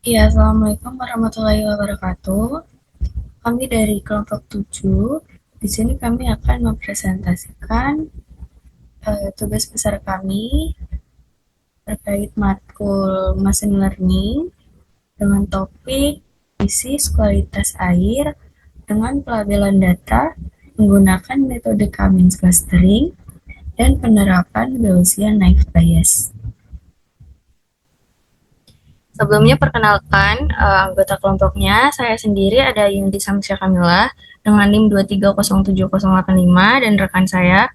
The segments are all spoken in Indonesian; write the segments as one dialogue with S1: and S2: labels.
S1: Ya, Assalamualaikum warahmatullahi wabarakatuh. Kami dari kelompok 7. Di sini kami akan mempresentasikan tugas besar kami terkait matkul machine learning dengan topik analisis kualitas air dengan pelabelan data menggunakan metode Cummins clustering dan penerapan Gaussian naive Bayes. Sebelumnya perkenalkan anggota kelompoknya, saya sendiri ada Yunti Samsya Kamila dengan NIM 2307085 dan rekan saya.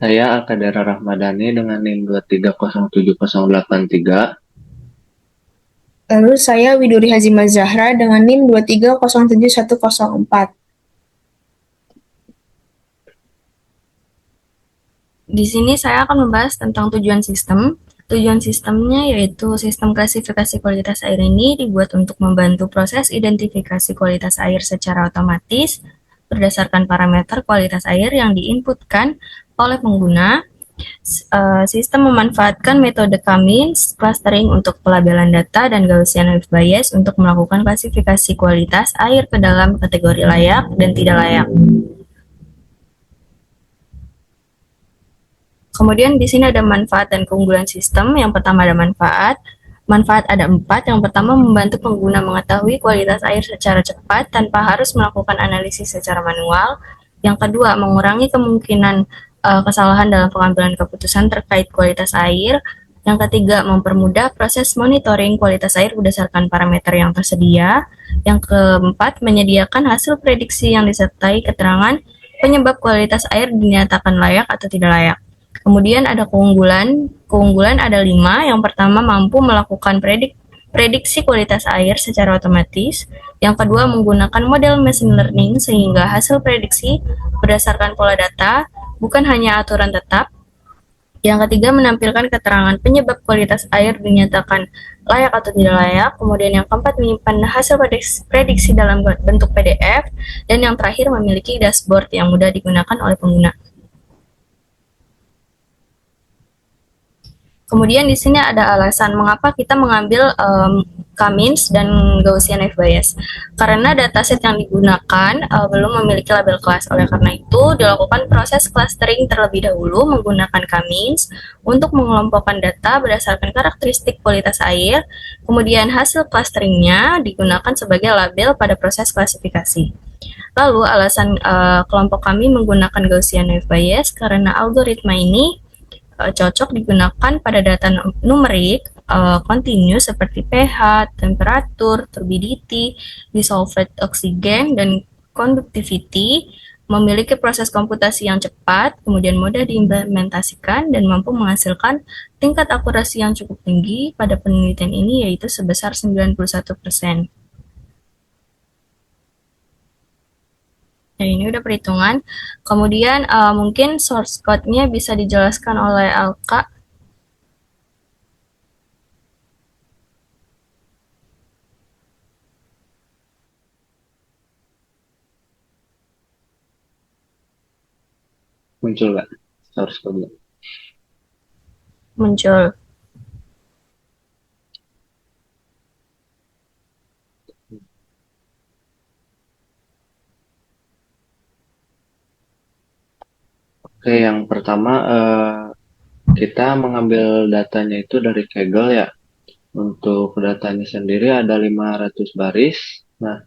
S2: Saya Alkadara Rahmadani dengan NIM 2307083.
S3: Lalu saya Widuri Hazimah Zahra dengan NIM 2307104.
S1: Di sini saya akan membahas tentang tujuan sistem. Tujuan sistemnya yaitu sistem klasifikasi kualitas air ini dibuat untuk membantu proses identifikasi kualitas air secara otomatis berdasarkan parameter kualitas air yang diinputkan oleh pengguna. Sistem memanfaatkan metode Cummins clustering untuk pelabelan data dan Gaussian naive Bayes untuk melakukan klasifikasi kualitas air ke dalam kategori layak dan tidak layak. Kemudian di sini ada manfaat dan keunggulan sistem. Yang pertama ada manfaat. Manfaat ada 4. Yang pertama membantu pengguna mengetahui kualitas air secara cepat tanpa harus melakukan analisis secara manual. Yang kedua mengurangi kemungkinan kesalahan dalam pengambilan keputusan terkait kualitas air. Yang ketiga mempermudah proses monitoring kualitas air berdasarkan parameter yang tersedia. Yang keempat menyediakan hasil prediksi yang disertai keterangan penyebab kualitas air dinyatakan layak atau tidak layak. Kemudian ada keunggulan. Keunggulan ada 5. Yang pertama mampu melakukan prediksi kualitas air secara otomatis. Yang kedua menggunakan model machine learning sehingga hasil prediksi berdasarkan pola data, bukan hanya aturan tetap. Yang ketiga menampilkan keterangan penyebab kualitas air dinyatakan layak atau tidak layak. Kemudian yang keempat menyimpan hasil prediksi dalam bentuk PDF. Dan yang terakhir memiliki dashboard yang mudah digunakan oleh pengguna. Kemudian di sini ada alasan mengapa kita mengambil Cummins dan Gaussian naive Bayes. Karena dataset yang digunakan belum memiliki label kelas. Oleh karena itu, dilakukan proses clustering terlebih dahulu menggunakan Cummins untuk mengelompokkan data berdasarkan karakteristik kualitas air. Kemudian hasil clusteringnya digunakan sebagai label pada proses klasifikasi. Lalu alasan kelompok kami menggunakan Gaussian naive Bayes karena algoritma ini cocok digunakan pada data numerik kontinu seperti pH, temperatur, turbidity, dissolved oksigen, dan conductivity, memiliki proses komputasi yang cepat, kemudian mudah diimplementasikan, dan mampu menghasilkan tingkat akurasi yang cukup tinggi pada penelitian ini yaitu sebesar 91%. Ya, ini udah perhitungan. Kemudian mungkin source code-nya bisa dijelaskan oleh Alka.
S2: Muncul nggak source code?
S1: Muncul.
S2: Oke, yang pertama kita mengambil datanya itu dari Kaggle ya. Untuk datanya sendiri ada 500 baris. Nah,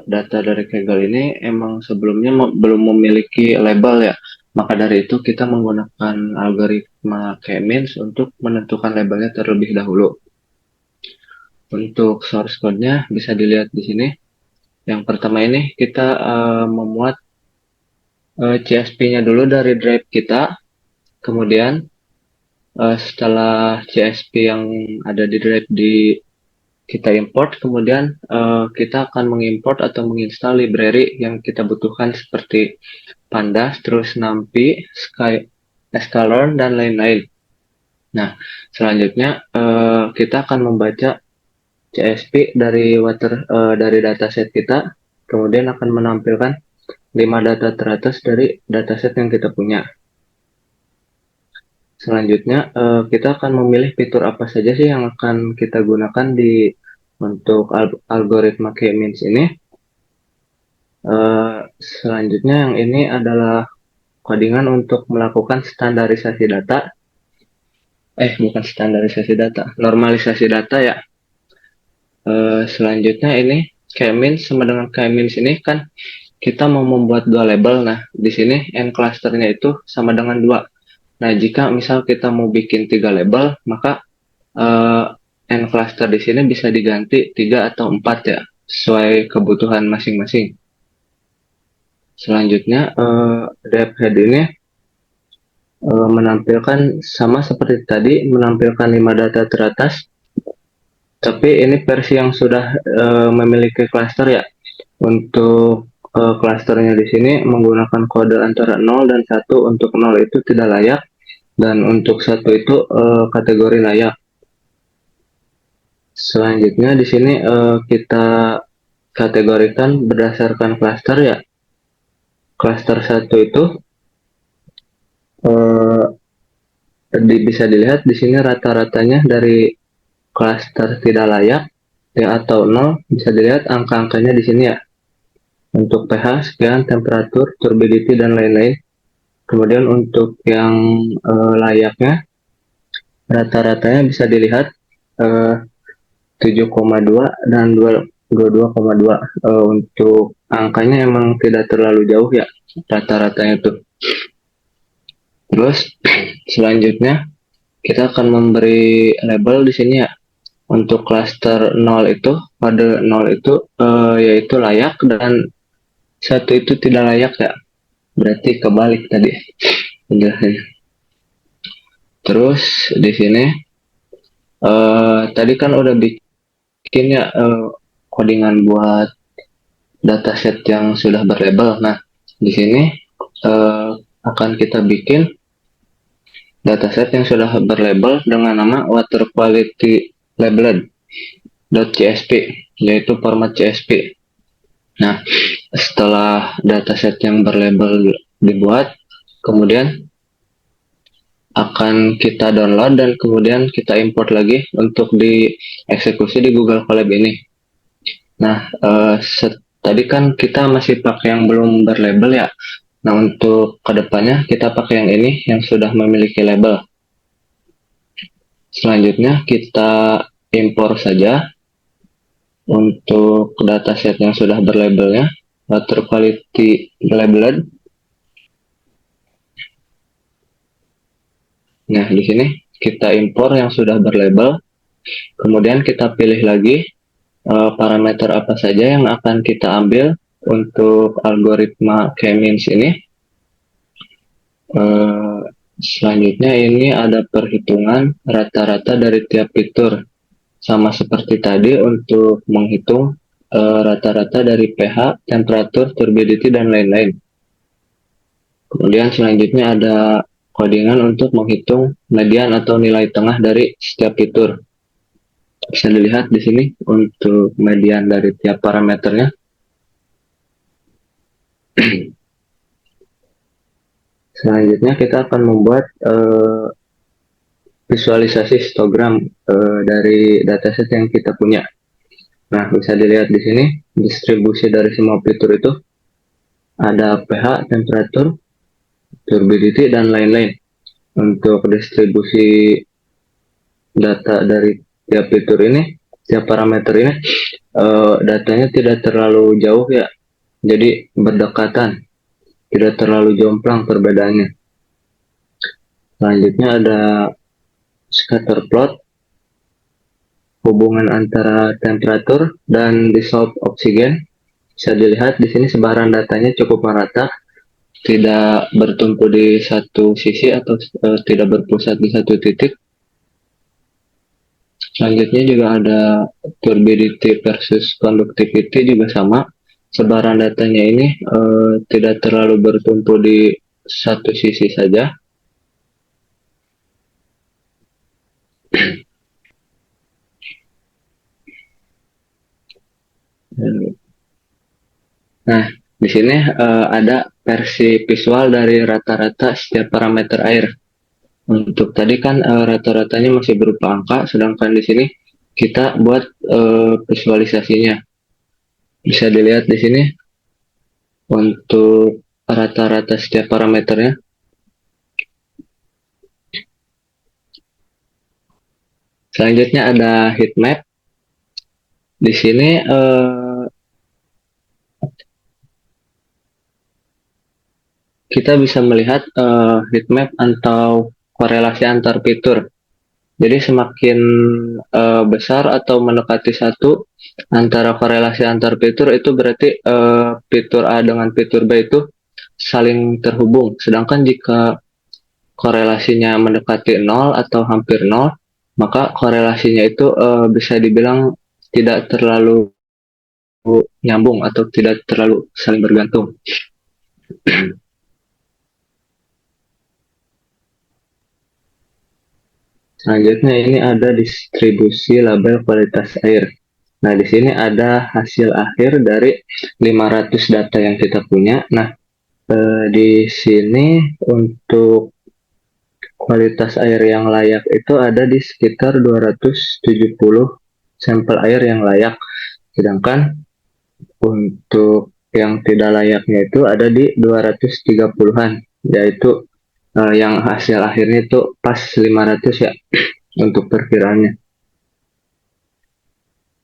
S2: data dari Kaggle ini emang sebelumnya belum memiliki label ya. Maka dari itu kita menggunakan algoritma K-means untuk menentukan labelnya terlebih dahulu. Untuk source code-nya bisa dilihat di sini. Yang pertama ini kita memuat CSP-nya dulu dari drive kita. Kemudian setelah CSP yang ada di drive kita import, kemudian kita akan mengimport atau menginstal library yang kita butuhkan seperti Pandas, terus NumPy, sklearn, dan lain-lain. Nah, selanjutnya kita akan membaca CSP dari dataset kita, kemudian akan menampilkan 5 data teratas dari dataset yang kita punya. Selanjutnya, kita akan memilih fitur apa saja sih yang akan kita gunakan untuk algoritma K-means ini. Selanjutnya yang ini adalah codingan untuk melakukan standarisasi data. Bukan standarisasi data, normalisasi data ya. Selanjutnya ini K-means sama dengan K-means ini kan kita mau membuat dua label. Nah, di sini n clusternya itu sama dengan 2. Nah, jika misal kita mau bikin 3 label, maka n cluster di sini bisa diganti 3 atau 4 ya, sesuai kebutuhan masing-masing. Selanjutnya, depth head ini menampilkan sama seperti tadi, menampilkan 5 data teratas, tapi ini versi yang sudah memiliki cluster ya. Untuk klasternya di sini menggunakan kode antara 0 dan 1. Untuk 0 itu tidak layak, dan untuk 1 itu kategori layak. Selanjutnya di sini kita kategorikan berdasarkan klaster ya. Klaster 1 itu bisa dilihat di sini rata-ratanya dari klaster tidak layak ya atau 0, bisa dilihat angka-angkanya di sini ya. Untuk pH sekian, temperatur, turbidity dan lain-lain. Kemudian untuk yang layaknya rata-ratanya bisa dilihat 7,2 dan 22,2. Untuk angkanya emang tidak terlalu jauh ya rata-ratanya itu. Terus selanjutnya kita akan memberi label di sini ya. Untuk klaster 0 itu, pada 0 itu yaitu layak, dan 1 itu tidak layak ya. Berarti kebalik tadi penjelasannya. Terus di sini tadi kan udah bikin ya codingan buat dataset yang sudah berlabel. Nah, di sini akan kita bikin dataset yang sudah berlabel dengan nama water quality labeled.csv, yaitu format CSV. Nah, setelah dataset yang berlabel dibuat, kemudian akan kita download dan kemudian kita import lagi untuk dieksekusi di Google Colab ini. Nah, tadi kan kita masih pakai yang belum berlabel ya. Nah, untuk kedepannya kita pakai yang ini yang sudah memiliki label. Selanjutnya kita impor saja untuk dataset yang sudah berlabelnya, water quality labeled. Nah, di sini kita impor yang sudah berlabel, kemudian kita pilih lagi parameter apa saja yang akan kita ambil untuk algoritma K-means ini. Selanjutnya ini ada perhitungan rata-rata dari tiap fitur. Sama seperti tadi untuk menghitung rata-rata dari pH, temperatur, turbidity, dan lain-lain. Kemudian selanjutnya ada codingan untuk menghitung median atau nilai tengah dari setiap fitur. Bisa dilihat di sini untuk median dari tiap parameternya. Selanjutnya kita akan membuat visualisasi histogram dari dataset yang kita punya. Nah, bisa dilihat di sini distribusi dari semua fitur itu ada pH, temperatur, turbidity, dan lain-lain. Untuk distribusi data dari tiap fitur ini, tiap parameter ini, datanya tidak terlalu jauh ya, jadi berdekatan, tidak terlalu jomplang perbedaannya. Selanjutnya ada scatter plot, hubungan antara temperatur dan dissolved oksigen. Bisa dilihat di sini sebaran datanya cukup merata, tidak bertumpu di satu sisi atau tidak berpusat di satu titik. Selanjutnya juga ada turbidity versus conductivity, juga sama. Sebaran datanya ini tidak terlalu bertumpu di satu sisi saja. Nah, di sini ada versi visual dari rata-rata setiap parameter air. Untuk tadi kan rata-ratanya masih berupa angka, sedangkan di sini kita buat visualisasinya. Bisa dilihat di sini untuk rata-rata setiap parameternya. Selanjutnya ada heat map. Di sini kita bisa melihat heat map atau korelasi antar fitur. Jadi semakin besar atau mendekati satu antara korelasi antar fitur itu berarti fitur A dengan fitur B itu saling terhubung. Sedangkan jika korelasinya mendekati 0 atau hampir 0, maka korelasinya itu bisa dibilang tidak terlalu nyambung atau tidak terlalu saling bergantung. Selanjutnya ini ada distribusi label kualitas air. Nah, di sini ada hasil akhir dari 500 data yang kita punya. Nah, di sini untuk kualitas air yang layak itu ada di sekitar 270 sampel air yang layak. Sedangkan untuk yang tidak layaknya itu ada di 230-an, yaitu yang hasil akhirnya itu pas 500 ya untuk perkiraannya.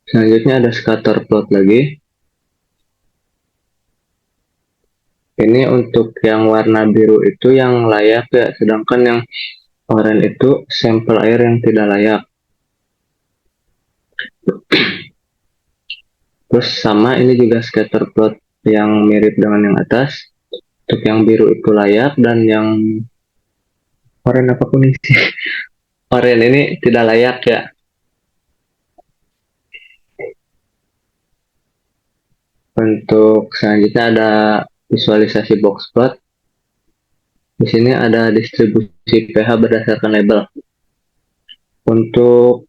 S2: Selanjutnya ada scatter plot lagi. Ini untuk yang warna biru itu yang layak ya, sedangkan yang oranye itu sampel air yang tidak layak. Terus sama ini juga scatter plot yang mirip dengan yang atas. Untuk yang biru itu layak dan yang oranye apa kuning sih? Oranye ini tidak layak ya. Untuk selanjutnya ada visualisasi box plot. Di sini ada distribusi pH berdasarkan label. Untuk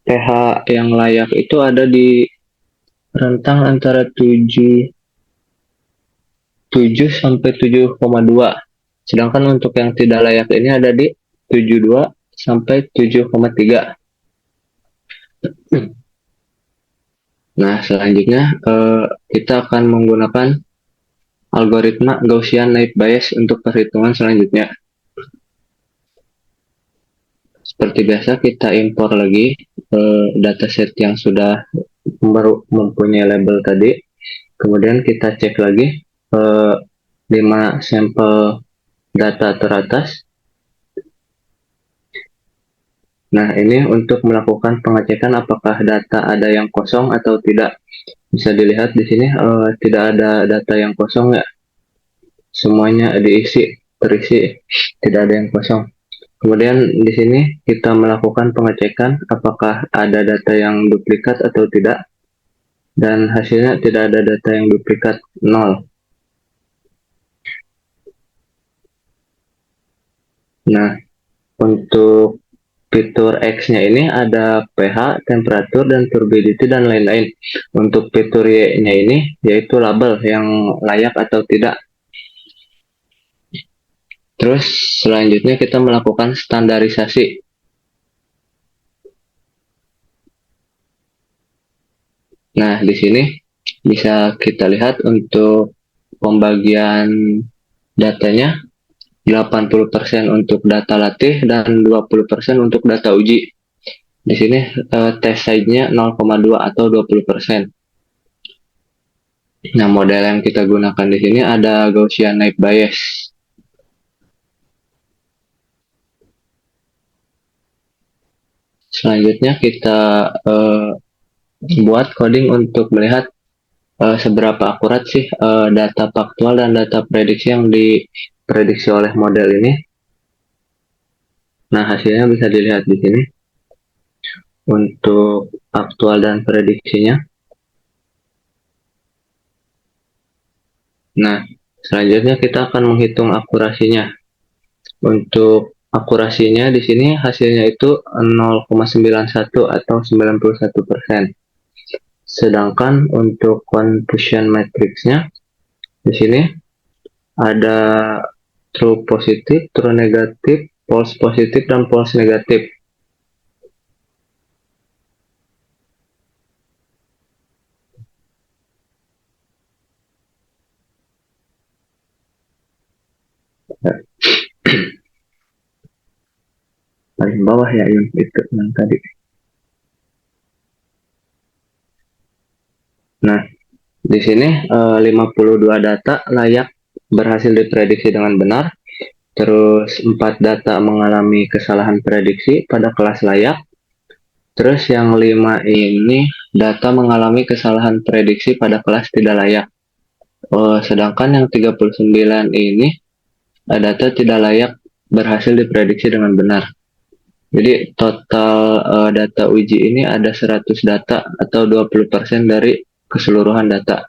S2: pH yang layak itu ada di rentang antara 7 sampai 7,2. Sedangkan untuk yang tidak layak ini ada di 72 sampai 7,3. Nah, selanjutnya kita akan menggunakan algoritma Gaussian Naive Bayes untuk perhitungan selanjutnya. Seperti biasa kita impor lagi dataset yang sudah mempunyai label tadi. Kemudian kita cek lagi 5 sampel data teratas. Nah, ini untuk melakukan pengecekan apakah data ada yang kosong atau tidak. Bisa dilihat di sini tidak ada data yang kosong ya. Semuanya terisi, tidak ada yang kosong. Kemudian di sini kita melakukan pengecekan apakah ada data yang duplikat atau tidak. Dan hasilnya tidak ada data yang duplikat, 0. Nah, untuk fitur X-nya ini ada pH, temperatur, dan turbidity, dan lain-lain. Untuk fitur Y-nya ini yaitu label yang layak atau tidak. Terus selanjutnya kita melakukan standarisasi. Nah, di sini bisa kita lihat untuk pembagian datanya 80% untuk data latih dan 20% untuk data uji. Di sini test size-nya 0,2 atau 20%. Nah, model yang kita gunakan di sini ada Gaussian Naive Bayes. Selanjutnya kita buat coding untuk melihat seberapa akurat sih data faktual dan data prediksi yang diprediksi oleh model ini. Nah, hasilnya bisa dilihat di sini. Untuk aktual dan prediksinya. Nah, selanjutnya kita akan menghitung akurasinya. Untuk akurasinya di sini hasilnya itu 0,91 atau 91%. Sedangkan untuk confusion matrixnya di sini ada true positif, true negatif, false positif dan false negatif. Paling bawah ya yang itu yang tadi. Nah, di sini 52 data layak berhasil diprediksi dengan benar. Terus 4 data mengalami kesalahan prediksi pada kelas layak. Terus yang 5 ini data mengalami kesalahan prediksi pada kelas tidak layak. Sedangkan yang 39 ini data tidak layak berhasil diprediksi dengan benar. Jadi total data uji ini ada 100 data atau 20% dari keseluruhan data.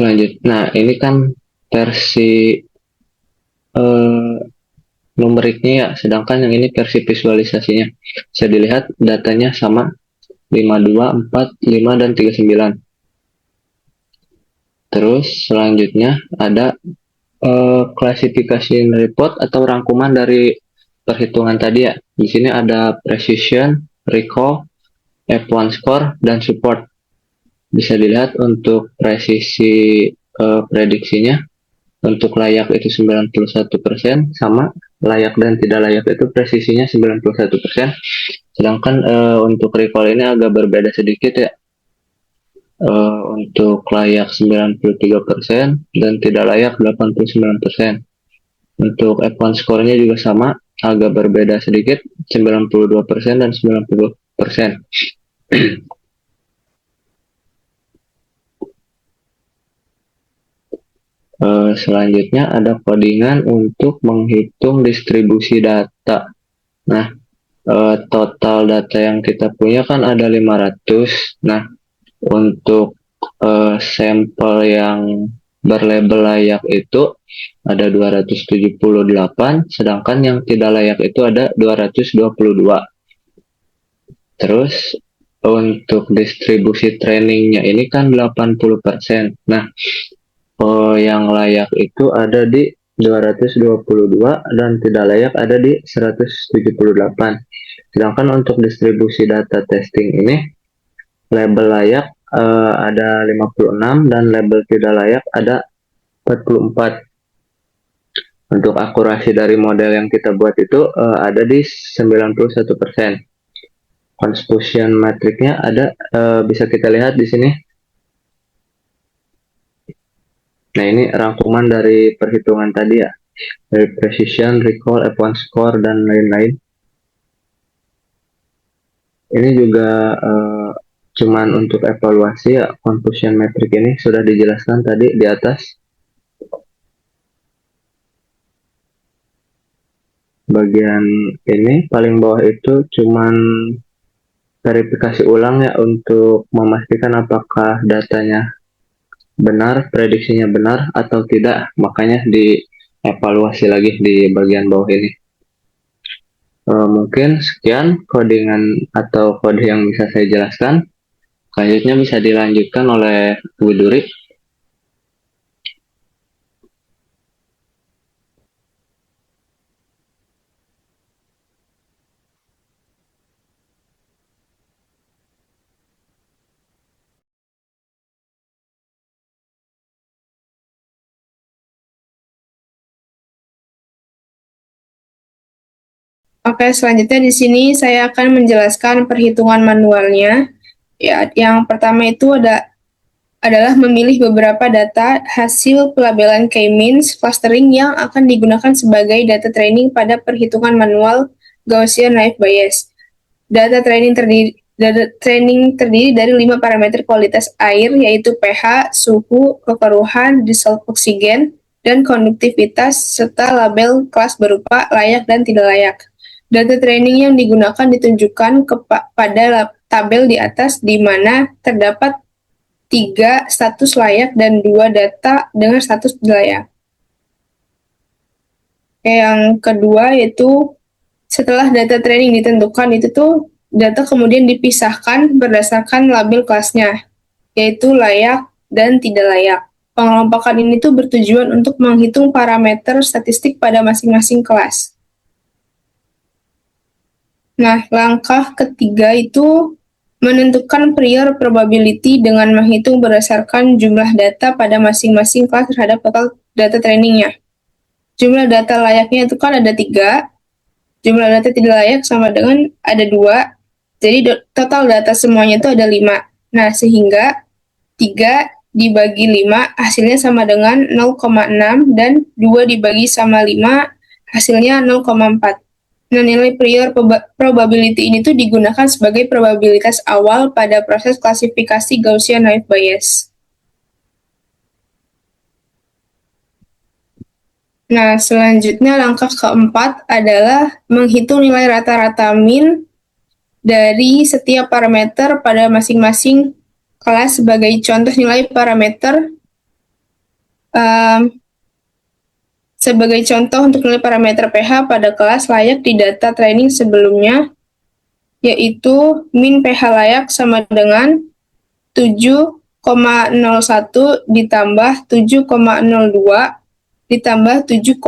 S2: Lanjut. Nah, ini kan versi numeriknya ya, sedangkan yang ini versi visualisasinya. Bisa dilihat datanya sama 52, 4, 5, dan 39. Terus selanjutnya ada classification report atau rangkuman dari perhitungan tadi ya. Di sini ada precision, recall, F1 score, dan support. Bisa dilihat untuk presisi prediksinya. Untuk layak itu 91%, sama layak dan tidak layak itu presisinya 91%. Sedangkan untuk recall ini agak berbeda sedikit ya. Untuk layak 93% dan tidak layak 89%. Untuk F1 score-nya juga sama, agak berbeda sedikit, 92% dan 90%. Selanjutnya ada codingan untuk menghitung distribusi data. Nah, total data yang kita punya kan ada 500. Nah, untuk sampel yang berlabel layak itu ada 278, sedangkan yang tidak layak itu ada 222. Terus untuk distribusi trainingnya ini kan 80%. Nah, yang layak itu ada di 222 dan tidak layak ada di 178. Sedangkan untuk distribusi data testing ini label layak ada 56 dan label tidak layak ada 44. Untuk akurasi dari model yang kita buat itu ada di 91%. Confusion matrixnya ada bisa kita lihat di sini. Nah, ini rangkuman dari perhitungan tadi ya, dari precision, recall, F1 score, dan lain-lain. Ini juga cuman untuk evaluasi ya, confusion metric ini sudah dijelaskan tadi di atas. Bagian ini paling bawah itu cuman verifikasi ulang ya untuk memastikan apakah datanya benar, prediksinya benar atau tidak, makanya dievaluasi lagi di bagian bawah ini. Mungkin sekian codingan atau kode yang bisa saya jelaskan. Selanjutnya bisa dilanjutkan oleh Bu Duri.
S3: Oke, selanjutnya di sini saya akan menjelaskan perhitungan manualnya. Ya, yang pertama itu adalah memilih beberapa data hasil pelabelan K-means clustering yang akan digunakan sebagai data training pada perhitungan manual Gaussian naive Bayes. Data training terdiri dari 5 parameter kualitas air, yaitu pH, suhu, kekeruhan, dissolved oksigen, dan konduktivitas, serta label kelas berupa layak dan tidak layak. Data training yang digunakan ditunjukkan pada tabel di atas, di mana terdapat 3 status layak dan 2 data dengan status layak. Yang kedua yaitu setelah data training ditentukan itu tuh data kemudian dipisahkan berdasarkan label kelasnya, yaitu layak dan tidak layak. Pengelompokan ini tuh bertujuan untuk menghitung parameter statistik pada masing-masing kelas. Nah, langkah ketiga itu menentukan prior probability dengan menghitung berdasarkan jumlah data pada masing-masing kelas terhadap total data trainingnya. Jumlah data layaknya itu kan ada 3, jumlah data tidak layak sama dengan ada 2, jadi total data semuanya itu ada 5. Nah, sehingga 3 dibagi 5 hasilnya sama dengan 0,6 dan 2 dibagi sama 5 hasilnya 0,4. Nah, nilai prior probability ini tuh digunakan sebagai probabilitas awal pada proses klasifikasi Gaussian naive Bayes. Nah, selanjutnya langkah keempat adalah menghitung nilai rata-rata min dari setiap parameter pada masing-masing kelas. Sebagai contoh nilai parameter sebagai contoh untuk nilai parameter pH pada kelas layak di data training sebelumnya, yaitu min pH layak sama dengan 7,01 ditambah 7,02 ditambah 7,12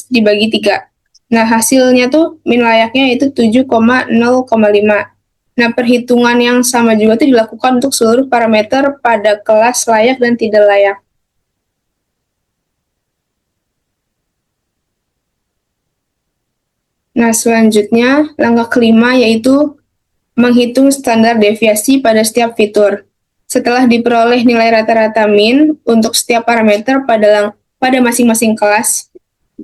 S3: dibagi 3. Nah, hasilnya tuh min layaknya itu 7,0,5. Nah, perhitungan yang sama juga tuh dilakukan untuk seluruh parameter pada kelas layak dan tidak layak. Nah, selanjutnya langkah kelima yaitu menghitung standar deviasi pada setiap fitur. Setelah diperoleh nilai rata-rata min untuk setiap parameter pada masing-masing kelas,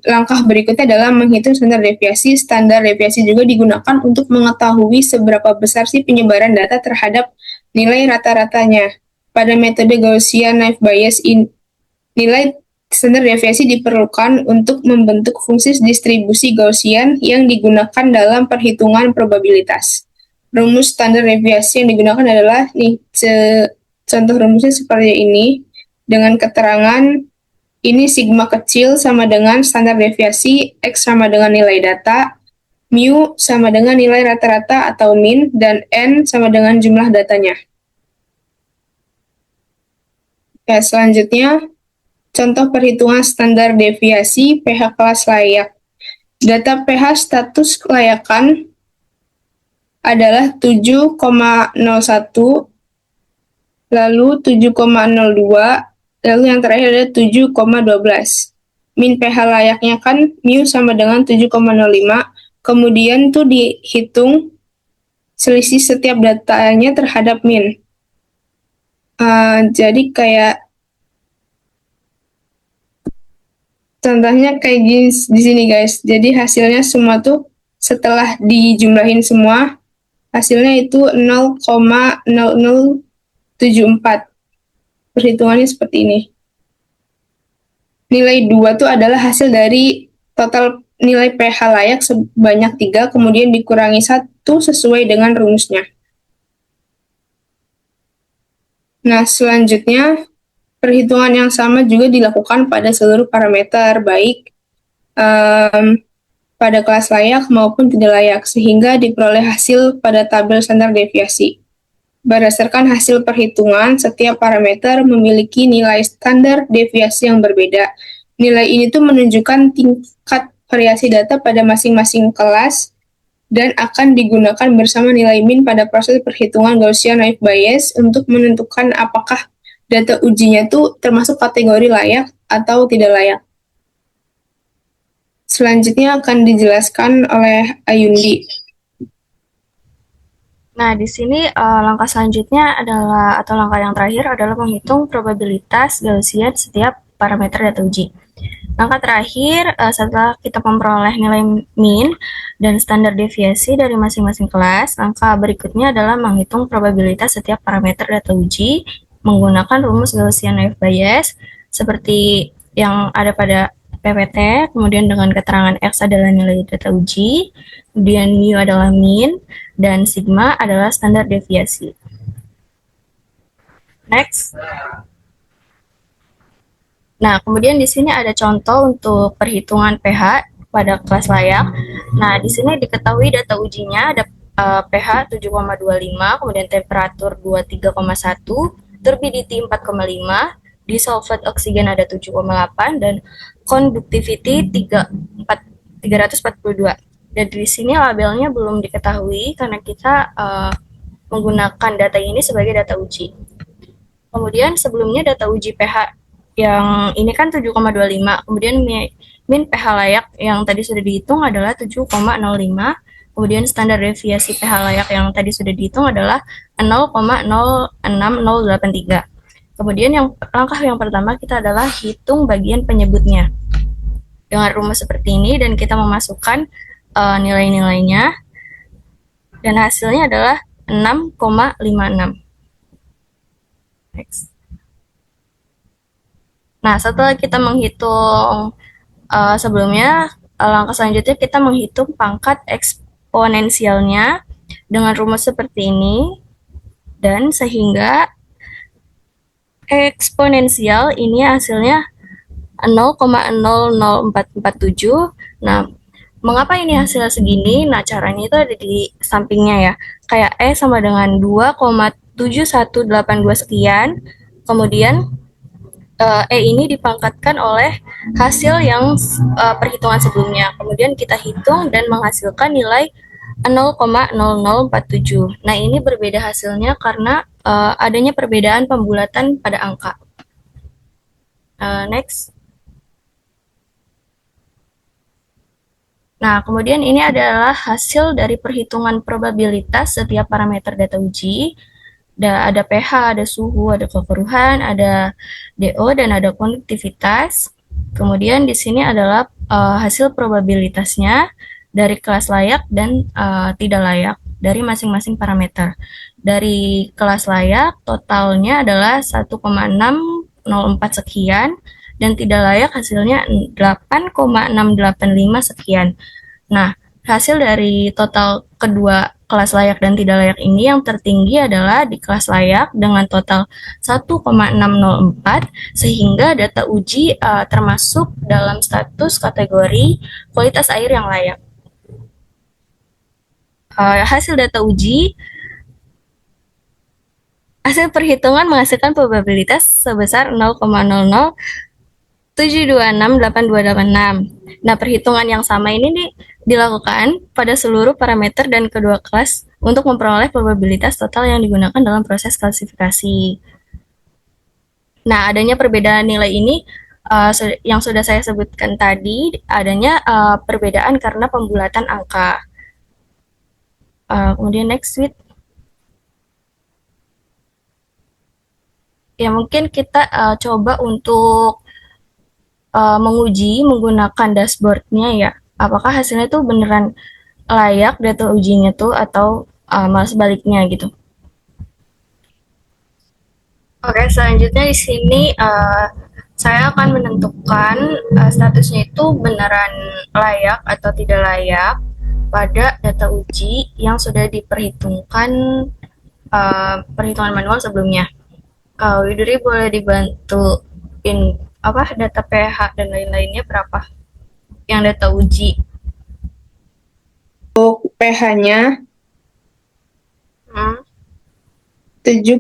S3: langkah berikutnya adalah menghitung standar deviasi. Standar deviasi juga digunakan untuk mengetahui seberapa besar sih penyebaran data terhadap nilai rata-ratanya. Pada metode Gaussian naive Bayes, nilai standar deviasi diperlukan untuk membentuk fungsi distribusi Gaussian yang digunakan dalam perhitungan probabilitas. Rumus standar deviasi yang digunakan adalah contoh rumusnya seperti ini, dengan keterangan ini sigma kecil sama dengan standar deviasi, X sama dengan nilai data, mu sama dengan nilai rata-rata atau min, dan N sama dengan jumlah datanya. Ya, selanjutnya, contoh perhitungan standar deviasi pH kelas layak. Data pH status kelayakan adalah 7,01, lalu 7,02, lalu yang terakhir ada 7,12. Min pH layaknya kan mu sama dengan 7,05, kemudian tuh dihitung selisih setiap datanya terhadap min. Jadi kayak contohnya kayak gini di sini guys. Jadi hasilnya semua tuh setelah dijumlahin semua, hasilnya itu 0,0074. Perhitungannya seperti ini. Nilai 2 tuh adalah hasil dari total nilai pH layak sebanyak 3, kemudian dikurangi 1 sesuai dengan rumusnya. Nah, selanjutnya perhitungan yang sama juga dilakukan pada seluruh parameter, baik pada kelas layak maupun tidak layak, sehingga diperoleh hasil pada tabel standar deviasi. Berdasarkan hasil perhitungan, setiap parameter memiliki nilai standar deviasi yang berbeda. Nilai ini tuh menunjukkan tingkat variasi data pada masing-masing kelas dan akan digunakan bersama nilai min pada proses perhitungan Gaussian naive Bayes untuk menentukan apakah data ujinya tuh termasuk kategori layak atau tidak layak. Selanjutnya akan dijelaskan oleh Ayundi.
S1: Nah, di sini langkah selanjutnya adalah, atau langkah yang terakhir adalah menghitung probabilitas Gaussian setiap parameter data uji. Langkah terakhir, setelah kita memperoleh nilai min dan standar deviasi dari masing-masing kelas, langkah berikutnya adalah menghitung probabilitas setiap parameter data uji menggunakan rumus Gaussian naive Bayes seperti yang ada pada PPT, kemudian dengan keterangan X adalah nilai data uji, kemudian mu adalah min, dan sigma adalah standar deviasi. Next. Nah, kemudian di sini ada contoh untuk perhitungan pH pada kelas layak. Nah, di sini diketahui data ujinya ada pH 7,25, kemudian temperatur 23,1, turbidity 4,5, Disolved oksigen ada 7,8 dan conductivity 342. Dan di sini labelnya belum diketahui karena kita menggunakan data ini sebagai data uji. Kemudian sebelumnya data uji pH yang ini kan 7,25, kemudian min pH layak yang tadi sudah dihitung adalah 7,05, kemudian standar deviasi pH layak yang tadi sudah dihitung adalah 0,06083. Kemudian langkah yang pertama kita adalah hitung bagian penyebutnya dengan rumus seperti ini, dan kita memasukkan nilai-nilainya, dan hasilnya adalah 6,56. Next. Nah, setelah kita menghitung sebelumnya, langkah selanjutnya kita menghitung pangkat eksponensialnya dengan rumus seperti ini, dan sehingga eksponensial ini hasilnya 0,00447. Nah, mengapa ini hasilnya segini? Nah, caranya itu ada di sampingnya ya. Kayak E sama dengan 2,7182 sekian. Kemudian E ini dipangkatkan oleh hasil yang perhitungan sebelumnya. Kemudian kita hitung dan menghasilkan nilai 0,0047. Nah, ini berbeda hasilnya karena adanya perbedaan pembulatan pada angka. Next. Nah, kemudian ini adalah hasil dari perhitungan probabilitas setiap parameter data uji. Ada pH, ada suhu, ada kekeruhan, ada DO, dan ada konduktivitas. Kemudian di sini adalah hasil probabilitasnya dari kelas layak dan tidak layak dari masing-masing parameter. Dari kelas layak totalnya adalah 1,604 sekian, dan tidak layak hasilnya 8,685 sekian. Nah, hasil dari total kedua kelas layak dan tidak layak ini yang tertinggi adalah di kelas layak dengan total 1,604, sehingga data uji termasuk dalam status kategori kualitas air yang layak. Hasil data uji, hasil perhitungan menghasilkan probabilitas sebesar 0,00726886. Nah, perhitungan yang sama ini dilakukan pada seluruh parameter dan kedua kelas untuk memperoleh probabilitas total yang digunakan dalam proses klasifikasi. Nah, adanya perbedaan nilai ini yang sudah saya sebutkan tadi, adanya perbedaan karena pembulatan angka. Kemudian next week. Ya, mungkin kita coba untuk menguji menggunakan dashboardnya ya. Apakah hasilnya tuh beneran layak data ujinya tuh atau malah sebaliknya gitu. Oke, selanjutnya di sini saya akan menentukan statusnya itu beneran layak atau tidak layak pada data uji yang sudah diperhitungkan perhitungan manual sebelumnya. Widuri boleh dibantuin data pH dan lain-lainnya berapa yang data uji?
S3: Untuk pH-nya 7,25.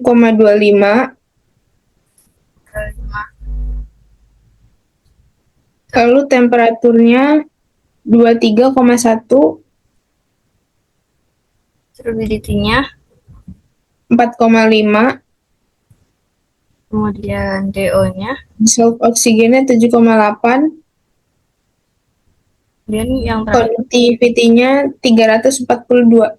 S3: Lalu temperaturnya 23,1.
S1: Turbidity-nya
S3: 4,5.
S1: Kemudian DO-nya,
S3: Dissolved oksigennya 7,8.
S1: kemudian yang terakhir.
S3: Conductivity-nya 342.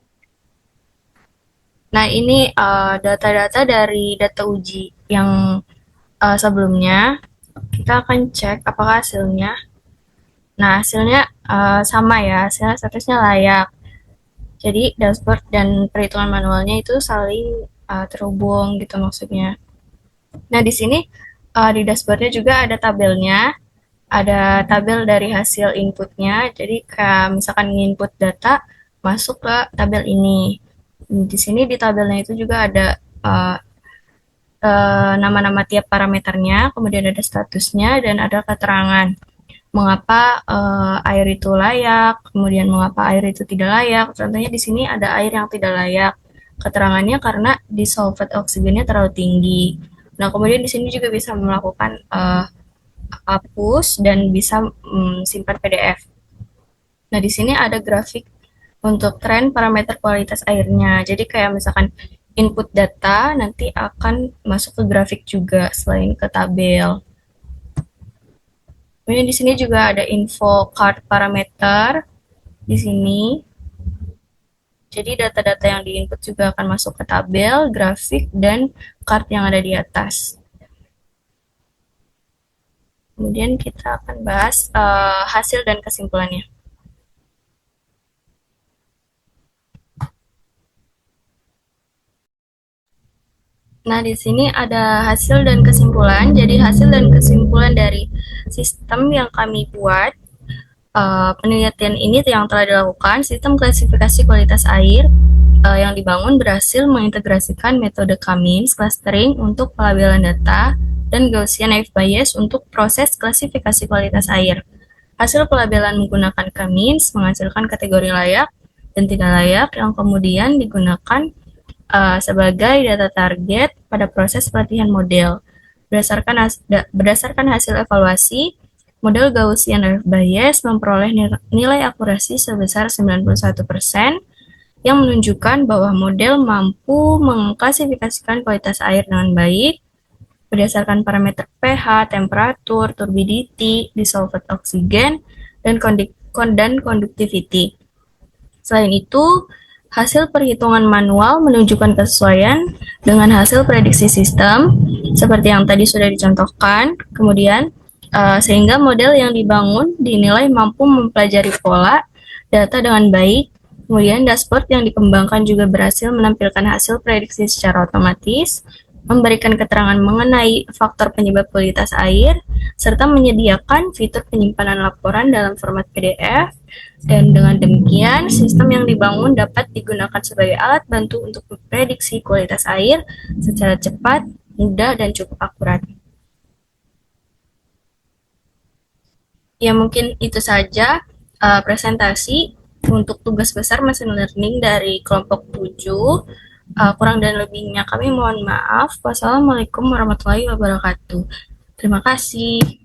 S1: Nah, ini data-data dari data uji yang sebelumnya. Kita akan cek apakah hasilnya. Nah, hasilnya sama ya, hasilnya statusnya layak. Jadi, dashboard dan perhitungan manualnya itu saling terhubung gitu maksudnya. Nah, di sini di dashboardnya juga ada tabelnya, ada tabel dari hasil inputnya. Jadi kayak misalkan input data masuk ke tabel ini. Di sini di tabelnya itu juga ada nama-nama tiap parameternya, kemudian ada statusnya dan ada keterangan mengapa air itu layak, kemudian mengapa air itu tidak layak. Contohnya di sini ada air yang tidak layak. Keterangannya karena dissolved oksigennya terlalu tinggi. Nah, kemudian di sini juga bisa melakukan hapus dan bisa simpan PDF. Nah, di sini ada grafik untuk tren parameter kualitas airnya. Jadi kayak misalkan input data nanti akan masuk ke grafik juga selain ke tabel. Kemudian di sini juga ada info card parameter di sini. Jadi data-data yang diinput juga akan masuk ke tabel, grafik, dan card yang ada di atas. Kemudian kita akan bahas hasil dan kesimpulannya. Nah, di sini ada hasil dan kesimpulan. Jadi, hasil dan kesimpulan dari sistem yang kami buat, penelitian ini yang telah dilakukan, sistem klasifikasi kualitas air yang dibangun berhasil mengintegrasikan metode K-means clustering untuk pelabelan data dan Gaussian naive Bayes untuk proses klasifikasi kualitas air. Hasil pelabelan menggunakan K-means menghasilkan kategori layak dan tidak layak yang kemudian digunakan sebagai data target pada proses pelatihan model. Berdasarkan hasil evaluasi, model Gaussian naive Bayes memperoleh nilai akurasi sebesar 91%, yang menunjukkan bahwa model mampu mengklasifikasikan kualitas air dengan baik berdasarkan parameter pH, temperatur, turbidity, dissolved oksigen, dan conductivity. Selain itu, hasil perhitungan manual menunjukkan kesesuaian dengan hasil prediksi sistem, seperti yang tadi sudah dicontohkan. Kemudian, sehingga model yang dibangun dinilai mampu mempelajari pola data dengan baik. Kemudian, dashboard yang dikembangkan juga berhasil menampilkan hasil prediksi secara otomatis, memberikan keterangan mengenai faktor penyebab kualitas air, serta menyediakan fitur penyimpanan laporan dalam format PDF. Dan dengan demikian, sistem yang dibangun dapat digunakan sebagai alat bantu untuk memprediksi kualitas air secara cepat, mudah, dan cukup akurat. Ya, mungkin itu saja presentasi untuk tugas besar machine learning dari kelompok 7. Kurang dan lebihnya kami mohon maaf. Wassalamualaikum warahmatullahi wabarakatuh. Terima kasih.